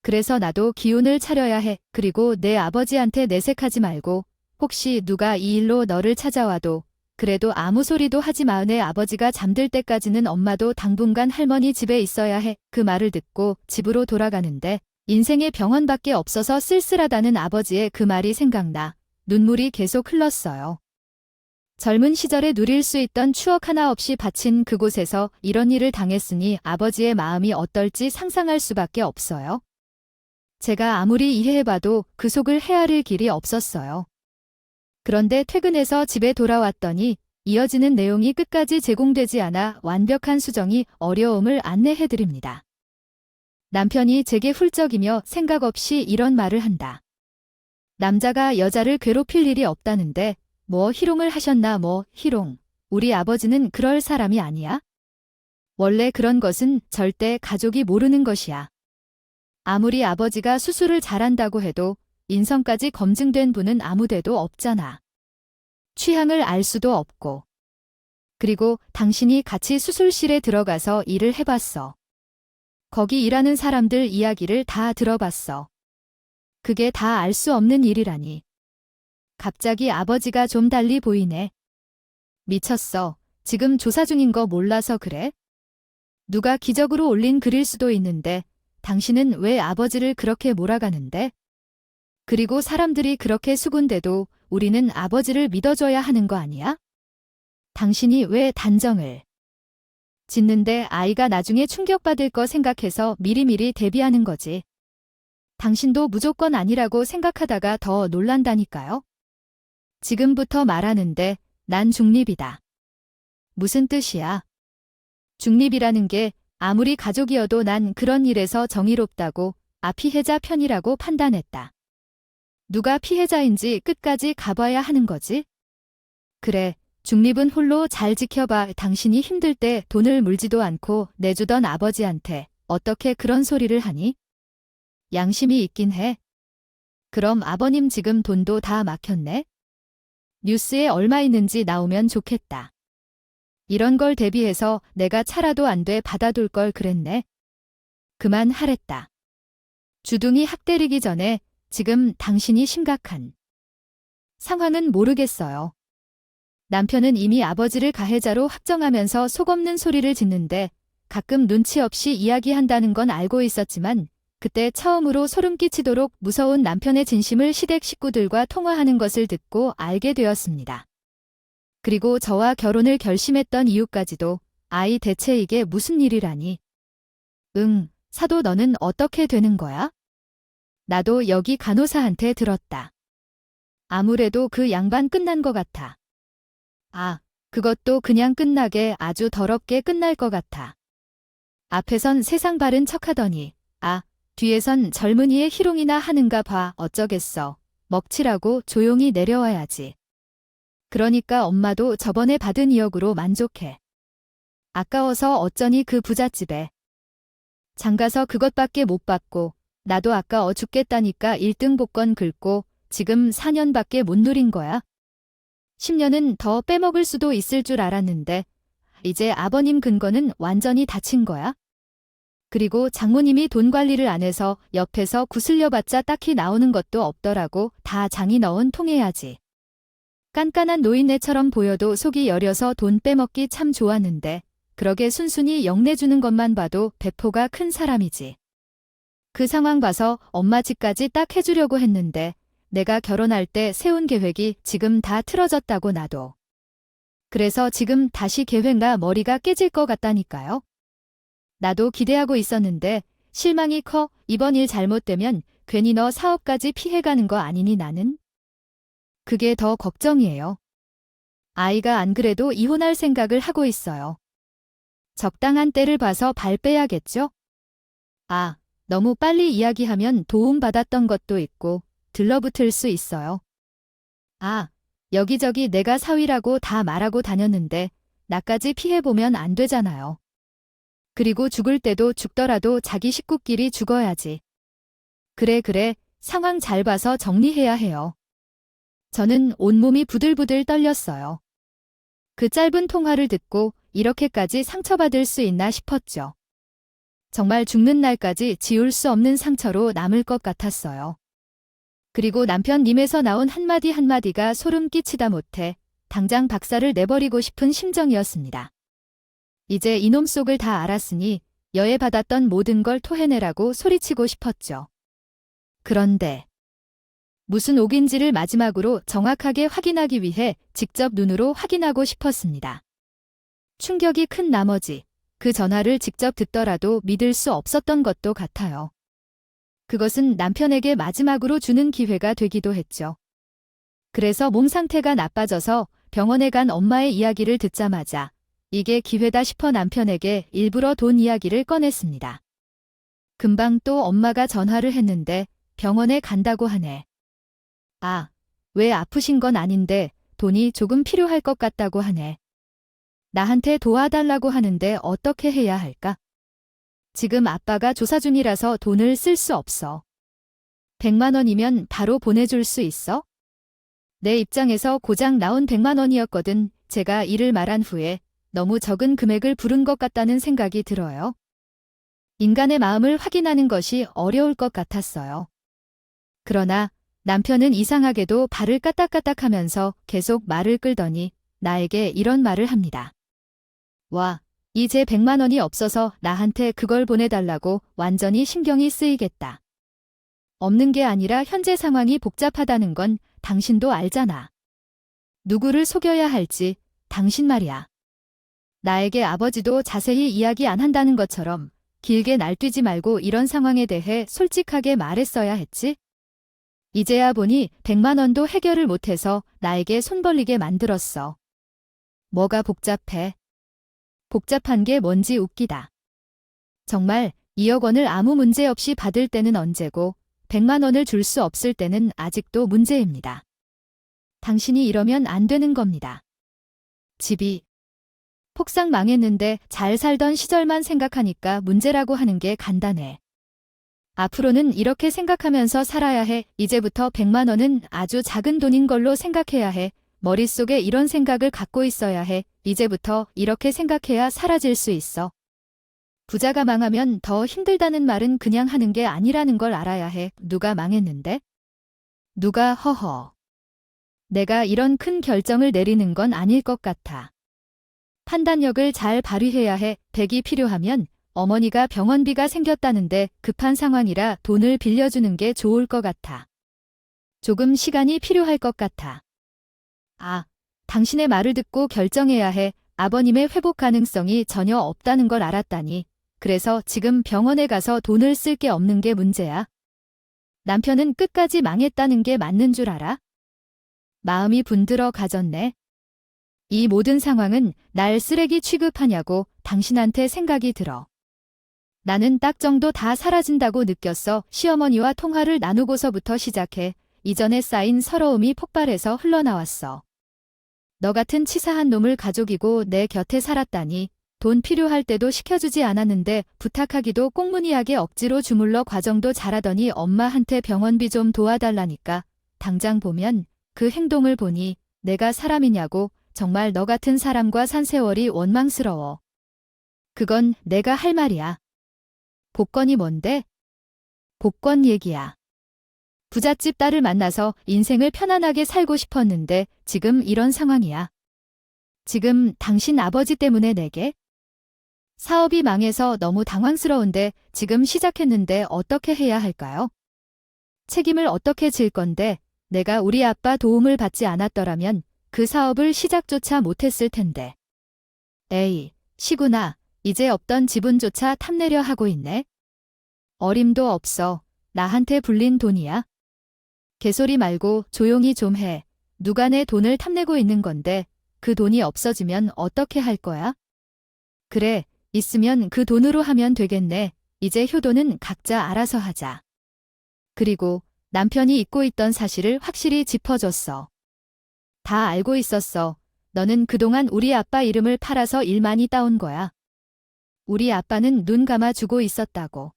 그래서 나도 기운을 차려야 해. 그리고 내 아버지한테 내색하지 말고 혹시 누가 이 일로 너를 찾아와도 그래도 아무 소리도 하지 마. 내 아버지가 잠들 때까지는 엄마도 당분간 할머니 집에 있어야 해. 그 말을 듣고 집으로 돌아가는데 인생에 병원밖에 없어서 쓸쓸하다는 아버지의 그 말이 생각나 눈물이 계속 흘렀어요. 젊은 시절에 누릴 수 있던 추억 하나 없이 바친 그곳에서 이런 일을 당했으니 아버지의 마음이 어떨지 상상할 수밖에 없어요. 제가 아무리 이해해봐도 그 속을 헤아릴 길이 없었어요. 그런데 퇴근해서 집에 돌아왔더니 이어지는 내용이 끝까지 제공되지 않아 완벽한 수정이 어려움을 안내해드립니다. 남편이 제게 훌쩍이며 생각 없이 이런 말을 한다. 남자가 여자를 괴롭힐 일이 없다는데 뭐 희롱을 하셨나 뭐 희롱. 우리 아버지는 그럴 사람이 아니야. 원래 그런 것은 절대 가족이 모르는 것이야. 아무리 아버지가 수술을 잘한다고 해도 인성까지 검증된 분은 아무데도 없잖아. 취향을 알 수도 없고. 그리고 당신이 같이 수술실에 들어가서 일을 해봤어. 거기 일하는 사람들 이야기를 다 들어봤어. 그게 다 알 수 없는 일이라니. 갑자기 아버지가 좀 달리 보이네. 미쳤어. 지금 조사 중인 거 몰라서 그래? 누가 기적으로 올린 글일 수도 있는데 당신은 왜 아버지를 그렇게 몰아가는데? 그리고 사람들이 그렇게 수군대도 우리는 아버지를 믿어줘야 하는 거 아니야? 당신이 왜 단정을 짓는데 아이가 나중에 충격받을 거 생각해서 미리미리 대비하는 거지. 당신도 무조건 아니라고 생각하다가 더 놀란다니까요. 지금부터 말하는데 난 중립이다. 무슨 뜻이야? 중립이라는 게 아무리 가족이어도 난 그런 일에서 정의롭다고 피해자 편이라고 판단했다. 누가 피해자인지 끝까지 가봐야 하는 거지? 그래, 중립은 홀로 잘 지켜봐. 당신이 힘들 때 돈을 물지도 않고 내주던 아버지한테 어떻게 그런 소리를 하니? 양심이 있긴 해. 그럼 아버님 지금 돈도 다 막혔네? 뉴스에 얼마 있는지 나오면 좋겠다. 이런 걸 대비해서 내가 차라도 안 돼 받아둘 걸 그랬네. 그만하랬다. 주둥이 확 때리기 전에 지금 당신이 심각한 상황은 모르겠어요. 남편은 이미 아버지를 가해자로 확정하면서 속없는 소리를 짓는데 가끔 눈치 없이 이야기한다는 건 알고 있었지만 그때 처음으로 소름 끼치도록 무서운 남편의 진심을 시댁 식구들과 통화하는 것을 듣고 알게 되었습니다. 그리고 저와 결혼을 결심했던 이유까지도 아이 대체 이게 무슨 일이라니. 사도 너는 어떻게 되는 거야? 나도 여기 간호사한테 들었다. 아무래도 그 양반 끝난 것 같아. 그것도 그냥 끝나게 아주 더럽게 끝날 것 같아. 앞에선 세상 바른 척하더니 뒤에선 젊은이의 희롱이나 하는가 봐. 어쩌겠어. 먹칠하고 조용히 내려와야지. 그러니까 엄마도 저번에 받은 2억으로 만족해. 아까워서 어쩌니 그 부잣집에 장가서 그것밖에 못 받고 나도 아까워 죽겠다니까 1등 복권 긁고 지금 4년밖에 못 누린 거야. 10년은 더 빼먹을 수도 있을 줄 알았는데 이제 아버님 근거는 완전히 다친 거야. 그리고 장모님이 돈 관리를 안 해서 옆에서 구슬려봤자 딱히 나오는 것도 없더라고. 다 장이 넣은 통해야지. 깐깐한 노인네처럼 보여도 속이 여려서 돈 빼먹기 참 좋았는데 그러게 순순히 영내주는 것만 봐도 배포가 큰 사람이지. 그 상황 봐서 엄마 집까지 딱 해주려고 했는데 내가 결혼할 때 세운 계획이 지금 다 틀어졌다고 나도. 그래서 지금 다시 계획나 머리가 깨질 것 같다니까요. 나도 기대하고 있었는데 실망이 커. 이번 일 잘못되면 괜히 너 사업까지 피해가는 거 아니니 나는? 그게 더 걱정이에요. 아이가 안 그래도 이혼할 생각을 하고 있어요. 적당한 때를 봐서 발 빼야겠죠? 너무 빨리 이야기하면 도움받았던 것도 있고 들러붙을 수 있어요. 여기저기 내가 사위라고 다 말하고 다녔는데 나까지 피해보면 안 되잖아요. 그리고 죽을 때도 죽더라도 자기 식구끼리 죽어야지. 그래, 상황 잘 봐서 정리해야 해요. 저는 온몸이 부들부들 떨렸어요. 그 짧은 통화를 듣고 이렇게까지 상처받을 수 있나 싶었죠. 정말 죽는 날까지 지울 수 없는 상처로 남을 것 같았어요. 그리고 남편님에서 나온 한마디 한마디가 소름 끼치다 못해 당장 박살을 내버리고 싶은 심정이었습니다. 이제 이놈 속을 다 알았으니 여해받았던 모든 걸 토해내라고 소리치고 싶었죠. 그런데 무슨 옥인지를 마지막으로 정확하게 확인하기 위해 직접 눈으로 확인하고 싶었습니다. 충격이 큰 나머지 그 전화를 직접 듣더라도 믿을 수 없었던 것도 같아요. 그것은 남편에게 마지막으로 주는 기회가 되기도 했죠. 그래서 몸 상태가 나빠져서 병원에 간 엄마의 이야기를 듣자마자 이게 기회다 싶어 남편에게 일부러 돈 이야기를 꺼냈습니다. 금방 또 엄마가 전화를 했는데 병원에 간다고 하네. 아, 왜 아프신 건 아닌데 돈이 조금 필요할 것 같다고 하네. 나한테 도와달라고 하는데 어떻게 해야 할까? 지금 아빠가 조사 중이라서 돈을 쓸 수 없어. 100만 원이면 바로 보내줄 수 있어? 내 입장에서 고작 나온 100만 원이었거든. 제가 이를 말한 후에 너무 적은 금액을 부른 것 같다는 생각이 들어요. 인간의 마음을 확인하는 것이 어려울 것 같았어요. 그러나 남편은 이상하게도 발을 까딱까딱하면서 계속 말을 끌더니 나에게 이런 말을 합니다. 와, 이제 100만 원이 없어서 나한테 그걸 보내달라고 완전히 신경이 쓰이겠다. 없는 게 아니라 현재 상황이 복잡하다는 건 당신도 알잖아. 누구를 속여야 할지 당신 말이야. 나에게 아버지도 자세히 이야기 안 한다는 것처럼 길게 날뛰지 말고 이런 상황에 대해 솔직하게 말했어야 했지? 이제야 보니 100만 원도 해결을 못해서 나에게 손 벌리게 만들었어. 뭐가 복잡해? 복잡한 게 뭔지 웃기다. 정말 2억 원을 아무 문제 없이 받을 때는 언제고 100만 원을 줄 수 없을 때는 아직도 문제입니다. 당신이 이러면 안 되는 겁니다. 집이 폭삭 망했는데 잘 살던 시절만 생각하니까 문제라고 하는 게 간단해. 앞으로는 이렇게 생각하면서 살아야 해. 이제부터 100만 원은 아주 작은 돈인 걸로 생각해야 해. 머릿속에 이런 생각을 갖고 있어야 해. 이제부터 이렇게 생각해야 사라질 수 있어. 부자가 망하면 더 힘들다는 말은 그냥 하는 게 아니라는 걸 알아야 해. 누가 망했는데? 누가 허허. 내가 이런 큰 결정을 내리는 건 아닐 것 같아. 판단력을 잘 발휘해야 해. 100이 필요하면 어머니가 병원비가 생겼다는데 급한 상황이라 돈을 빌려주는 게 좋을 것 같아. 조금 시간이 필요할 것 같아. 아, 당신의 말을 듣고 결정해야 해. 아버님의 회복 가능성이 전혀 없다는 걸 알았다니. 그래서 지금 병원에 가서 돈을 쓸 게 없는 게 문제야. 남편은 끝까지 망했다는 게 맞는 줄 알아? 마음이 분들어 가졌네. 이 모든 상황은 날 쓰레기 취급하냐고 당신한테 생각이 들어. 나는 딱 정도 다 사라진다고 느꼈어. 시어머니와 통화를 나누고서부터 시작해 이전에 쌓인 서러움이 폭발해서 흘러나왔어. 너 같은 치사한 놈을 가족이고 내 곁에 살았다니. 돈 필요할 때도 시켜주지 않았는데 부탁하기도 꽁무니하게 억지로 주물러 과정도 잘하더니 엄마한테 병원비 좀 도와달라니까. 당장 보면 그 행동을 보니 내가 사람이냐고. 정말 너 같은 사람과 산 세월이 원망스러워. 그건 내가 할 말이야. 복권이 뭔데? 복권 얘기야. 부잣집 딸을 만나서 인생을 편안하게 살고 싶었는데 지금 이런 상황이야. 지금 당신 아버지 때문에 내게? 사업이 망해서 너무 당황스러운데 지금 시작했는데 어떻게 해야 할까요? 책임을 어떻게 질 건데 내가 우리 아빠 도움을 받지 않았더라면 그 사업을 시작조차 못했을 텐데. 에이, 시구나. 이제 없던 지분조차 탐내려 하고 있네. 어림도 없어. 나한테 불린 돈이야. 개소리 말고 조용히 좀 해. 누가 내 돈을 탐내고 있는 건데 그 돈이 없어지면 어떻게 할 거야? 그래, 있으면 그 돈으로 하면 되겠네. 이제 효도는 각자 알아서 하자. 그리고 남편이 잊고 있던 사실을 확실히 짚어줬어. 다 알고 있었어. 너는 그동안 우리 아빠 이름을 팔아서 일 많이 따온 거야. 우리 아빠는 눈 감아주고 있었다고.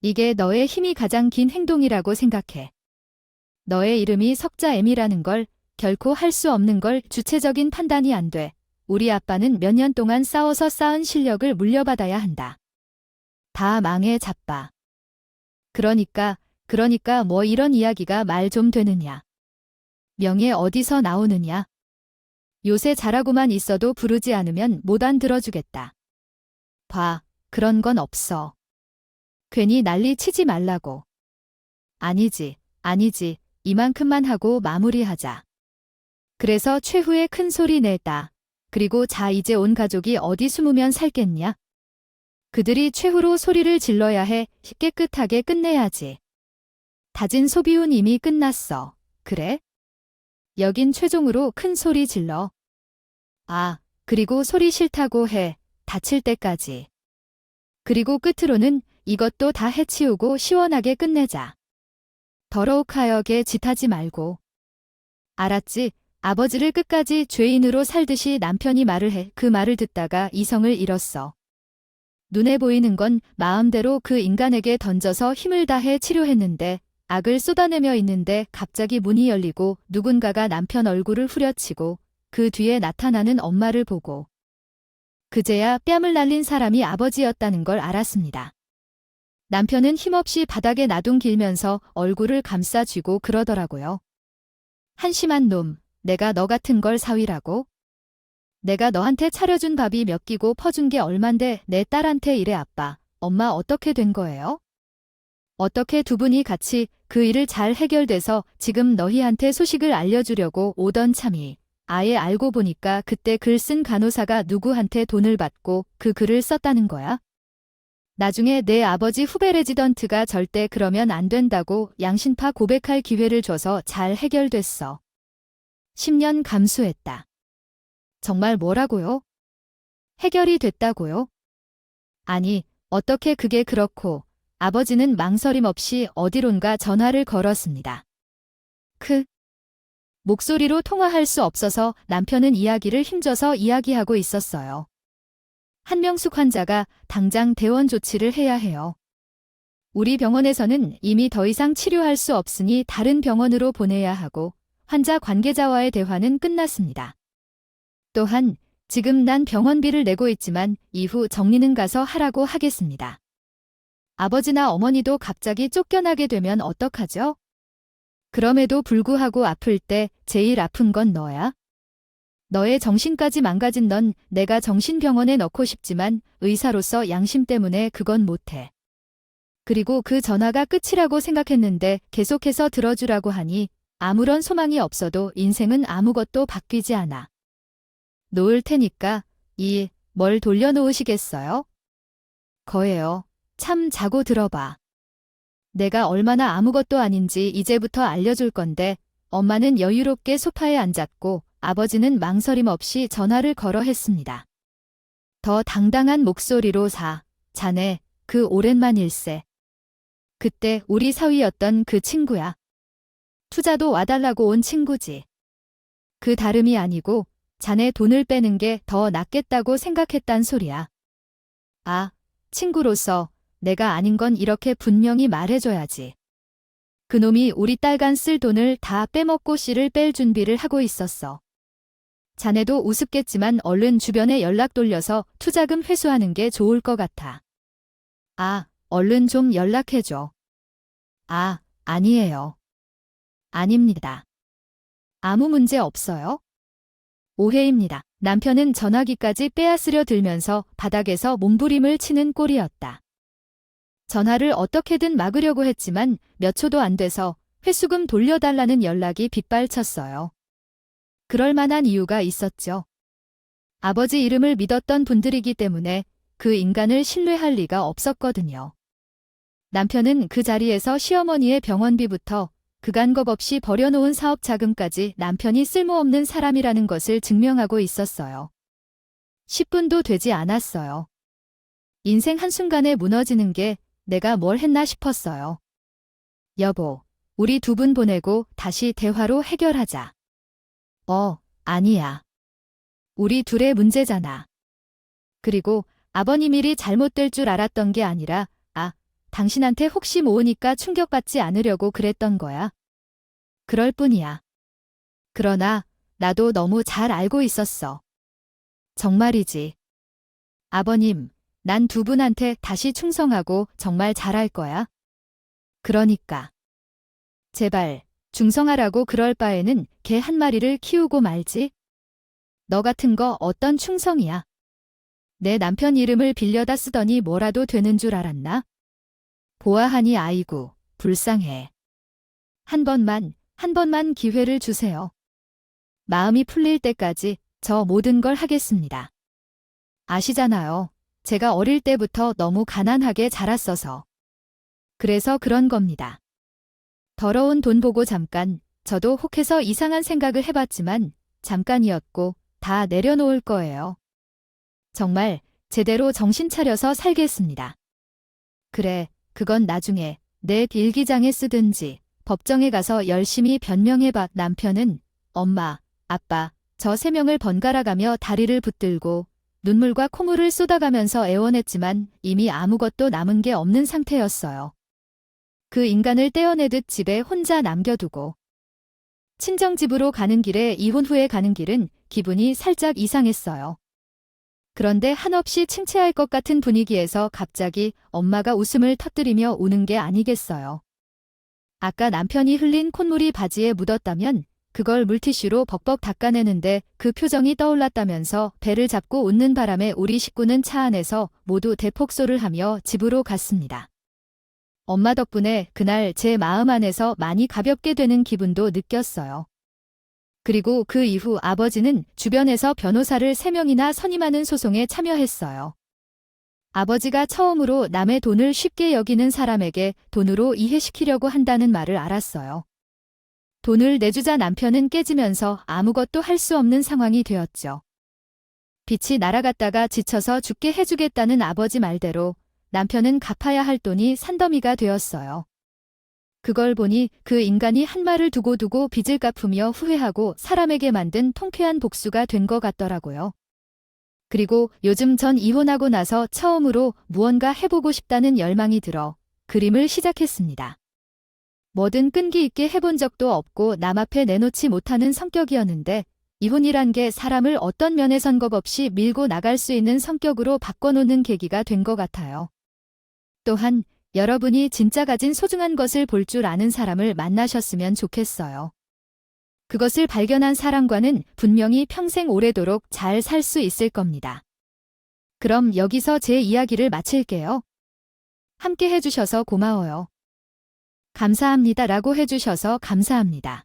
이게 너의 힘이 가장 긴 행동이라고 생각해. 너의 이름이 석자 M이라는 걸, 결코 할 수 없는 걸 주체적인 판단이 안 돼. 우리 아빠는 몇 년 동안 싸워서 쌓은 실력을 물려받아야 한다. 다 망해 자빠. 그러니까 뭐 이런 이야기가 말 좀 되느냐. 명예 어디서 나오느냐. 요새 잘하고만 있어도 부르지 않으면 못 안 들어주겠다. 봐, 그런 건 없어. 괜히 난리 치지 말라고. 아니지. 이만큼만 하고 마무리하자. 그래서 최후의 큰 소리 냈다. 그리고 자 이제 온 가족이 어디 숨으면 살겠냐? 그들이 최후로 소리를 질러야 해. 깨끗하게 끝내야지. 다진 소비운 이미 끝났어. 그래? 여긴 최종으로 큰 소리 질러. 아, 그리고 소리 싫다고 해. 다칠 때까지. 그리고 끝으로는 이것도 다 해치우고 시원하게 끝내자. 더러욱하여게 짓하지 말고. 알았지? 아버지를 끝까지 죄인으로 살듯이 남편이 말을 해. 그 말을 듣다가 이성을 잃었어. 눈에 보이는 건 마음대로 그 인간에게 던져서 힘을 다해 치료했는데 악을 쏟아내며 있는데 갑자기 문이 열리고 누군가가 남편 얼굴을 후려치고 그 뒤에 나타나는 엄마를 보고 그제야 뺨을 날린 사람이 아버지였다는 걸 알았습니다. 남편은 힘없이 바닥에 나둥 길면서 얼굴을 감싸쥐고 그러더라고요. 한심한 놈, 내가 너 같은 걸 사위라고? 내가 너한테 차려준 밥이 몇 끼고 퍼준 게 얼만데 내 딸한테 이래 아빠, 엄마 어떻게 된 거예요? 어떻게 두 분이 같이 그 일을 잘 해결돼서 지금 너희한테 소식을 알려주려고 오던 참이 아예 알고 보니까 그때 글 쓴 간호사가 누구한테 돈을 받고 그 글을 썼다는 거야? 나중에 내 아버지 후배 레지던트가 절대 그러면 안 된다고 양심파 고백할 기회를 줘서 잘 해결됐어. 10년 감수했다. 정말 뭐라고요? 해결이 됐다고요? 아니, 어떻게 그게 그렇고 아버지는 망설임 없이 어디론가 전화를 걸었습니다. 목소리로 통화할 수 없어서 남편은 이야기를 힘줘서 이야기하고 있었어요. 한명숙 환자가 당장 대원 조치를 해야 해요. 우리 병원에서는 이미 더 이상 치료할 수 없으니 다른 병원으로 보내야 하고 환자 관계자와의 대화는 끝났습니다. 또한 지금 난 병원비를 내고 있지만 이후 정리는 가서 하라고 하겠습니다. 아버지나 어머니도 갑자기 쫓겨나게 되면 어떡하죠? 그럼에도 불구하고 아플 때 제일 아픈 건 너야. 너의 정신까지 망가진 넌 내가 정신병원에 넣고 싶지만 의사로서 양심 때문에 그건 못해. 그리고 그 전화가 끝이라고 생각했는데 계속해서 들어주라고 하니 아무런 소망이 없어도 인생은 아무것도 바뀌지 않아. 놓을 테니까 뭘 돌려놓으시겠어요? 거예요. 참 자고 들어봐. 내가 얼마나 아무것도 아닌지 이제부터 알려줄 건데 엄마는 여유롭게 소파에 앉았고 아버지는 망설임 없이 전화를 걸어 했습니다. 더 당당한 목소리로 자네, 그 오랜만일세. 그때 우리 사위였던 그 친구야. 투자도 와달라고 온 친구지. 그 다름이 아니고 자네 돈을 빼는 게 더 낫겠다고 생각했단 소리야. 아, 친구로서 내가 아닌 건 이렇게 분명히 말해줘야지. 그놈이 우리 딸간 쓸 돈을 다 빼먹고 씨를 뺄 준비를 하고 있었어. 자네도 우습겠지만 얼른 주변에 연락 돌려서 투자금 회수하는 게 좋을 것 같아. 아, 얼른 좀 연락해줘. 아, 아니에요. 아닙니다. 아무 문제 없어요? 오해입니다. 남편은 전화기까지 빼앗으려 들면서 바닥에서 몸부림을 치는 꼴이었다. 전화를 어떻게든 막으려고 했지만 몇 초도 안 돼서 회수금 돌려달라는 연락이 빗발쳤어요. 그럴 만한 이유가 있었죠. 아버지 이름을 믿었던 분들이기 때문에 그 인간을 신뢰할 리가 없었거든요. 남편은 그 자리에서 시어머니의 병원비부터 그간 겁 없이 버려놓은 사업 자금까지 남편이 쓸모없는 사람이라는 것을 증명하고 있었어요. 10분도 되지 않았어요. 인생 한순간에 무너지는 게 내가 뭘 했나 싶었어요. 여보, 우리 두 분 보내고 다시 대화로 해결하자. 아니야. 우리 둘의 문제잖아. 그리고 아버님 일이 잘못될 줄 알았던 게 아니라, 당신한테 혹시 모으니까 충격받지 않으려고 그랬던 거야. 그럴 뿐이야. 그러나 나도 너무 잘 알고 있었어. 정말이지. 아버님, 난 두 분한테 다시 충성하고 정말 잘할 거야. 그러니까. 제발, 충성하라고 그럴 바에는 개 한 마리를 키우고 말지. 너 같은 거 어떤 충성이야. 내 남편 이름을 빌려다 쓰더니 뭐라도 되는 줄 알았나? 보아하니 아이고, 불쌍해. 한 번만 기회를 주세요. 마음이 풀릴 때까지 저 모든 걸 하겠습니다. 아시잖아요. 제가 어릴 때부터 너무 가난하게 자랐어서. 그래서 그런 겁니다. 더러운 돈 보고 잠깐, 저도 혹해서 이상한 생각을 해봤지만 잠깐이었고 다 내려놓을 거예요. 정말 제대로 정신 차려서 살겠습니다. 그래, 그건 나중에 내 일기장에 쓰든지 법정에 가서 열심히 변명해봐. 남편은 엄마, 아빠, 저 세 명을 번갈아가며 다리를 붙들고 눈물과 콧물을 쏟아가면서 애원했지만 이미 아무것도 남은 게 없는 상태였어요. 그 인간을 떼어내듯 집에 혼자 남겨두고 친정집으로 가는 길에 이혼 후에 가는 길은 기분이 살짝 이상했어요. 그런데 한없이 침체할 것 같은 분위기에서 갑자기 엄마가 웃음을 터뜨리며 우는 게 아니겠어요. 아까 남편이 흘린 콧물이 바지에 묻었다면 그걸 물티슈로 벅벅 닦아내는데 그 표정이 떠올랐다면서 배를 잡고 웃는 바람에 우리 식구는 차 안에서 모두 대폭소를 하며 집으로 갔습니다. 엄마 덕분에 그날 제 마음 안에서 많이 가볍게 되는 기분도 느꼈어요. 그리고 그 이후 아버지는 주변에서 변호사를 3명이나 선임하는 소송에 참여했어요. 아버지가 처음으로 남의 돈을 쉽게 여기는 사람에게 돈으로 이해시키려고 한다는 말을 알았어요. 돈을 내주자 남편은 깨지면서 아무것도 할 수 없는 상황이 되었죠. 빛이 날아갔다가 지쳐서 죽게 해주겠다는 아버지 말대로 남편은 갚아야 할 돈이 산더미가 되었어요. 그걸 보니 그 인간이 한 말을 두고두고 빚을 갚으며 후회하고 사람에게 만든 통쾌한 복수가 된 것 같더라고요. 그리고 요즘 전 이혼하고 나서 처음으로 무언가 해보고 싶다는 열망이 들어 그림을 시작했습니다. 뭐든 끈기 있게 해본 적도 없고 남 앞에 내놓지 못하는 성격이었는데 이혼이란 게 사람을 어떤 면에선 겁 없이 밀고 나갈 수 있는 성격으로 바꿔놓는 계기가 된 것 같아요. 또한 여러분이 진짜 가진 소중한 것을 볼 줄 아는 사람을 만나셨으면 좋겠어요. 그것을 발견한 사람과는 분명히 평생 오래도록 잘 살 수 있을 겁니다. 그럼 여기서 제 이야기를 마칠게요. 함께 해주셔서 고마워요. 감사합니다 라고 해주셔서 감사합니다.